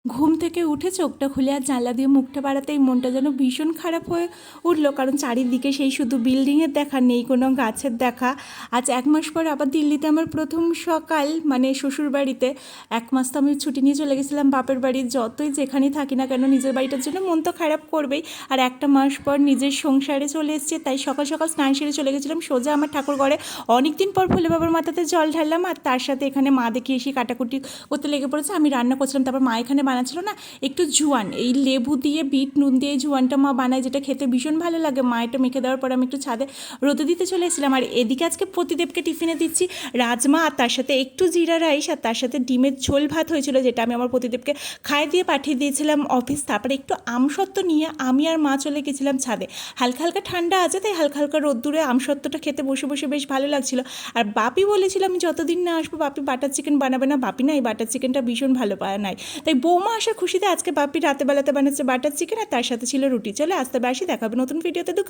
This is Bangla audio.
ঘুম থেকে উঠে চোখটা খুলে আর জানলা দিয়ে মুখটা বাড়াতেই মনটা যেন ভীষণ খারাপ হয়ে উঠলো, কারণ চারিদিকে সেই শুধু বিল্ডিংয়ের দেখা, নেই কোনো গাছের দেখা। আজ 1 মাস পর আবার দিল্লিতে আমার প্রথম সকাল, মানে শ্বশুর বাড়িতে। 1 মাস তো আমি ছুটি নিয়ে চলে গেছিলাম বাপের বাড়ি। যতই যেখানেই থাকি না কেন নিজের বাড়িটার জন্য মন তো খারাপ করবেই। আর একটা মাস পর নিজের সংসারে চলে এসছে, তাই সকাল সকাল স্নান সেরে চলে গেছিলাম সোজা আমার ঠাকুর ঘরে। অনেকদিন পর ভোলে বাবার মাথাতে জল ঢাললাম, আর তার সাথে এখানে মা দেখে এসে কাটাকুটি করতে লেগে পড়েছে। আমি রান্না করছিলাম, তারপর মা এখানে বানাচ্ছিল না একটু জোয়ান, এই লেবু দিয়ে বিট নুন দিয়ে এই জোয়ানটা মা বানায়, যেটা খেতে ভীষণ ভালো লাগে। মা এটা মেখে দেওয়ার পর আমি একটু ছাদে রোদে দিতে চলে এসেছিলাম। আর এদিকে আজকে প্রতিদেবকে টিফিনে দিচ্ছি রাজমা, আর তার সাথে একটু জিরা রাইস, আর তার সাথে ডিমের ঝোল ভাত হয়েছিল, যেটা আমি আমার প্রতিদেবকে খাইয়ে দিয়ে পাঠিয়ে দিয়েছিলাম অফিস। তারপরে একটু আমসত্ত্ব নিয়ে আমি আর মা চলে গেছিলাম ছাদে। হালকা হালকা ঠান্ডা আছে, তাই হালকা হালকা রোদ্দুরে আমসত্ত্বটা খেতে বসে বসে বেশ ভালো লাগছিল। আর বাপি বলেছিল আমি যতদিন না আসবো বাপি বাটার চিকেন বানাবে না। বাপি না এই বাটার চিকেনটা ভীষণ ভালো বানায়, তাই বৌমা আসার খুশিতে আজকে বাপি রাতে বেলাতে বানাচ্ছে বাটার চিকেন, আর তার সাথে ছিল রুটি। চলে আসতে বাসি, দেখাবে নতুন ভিডিওতে। দুঃখ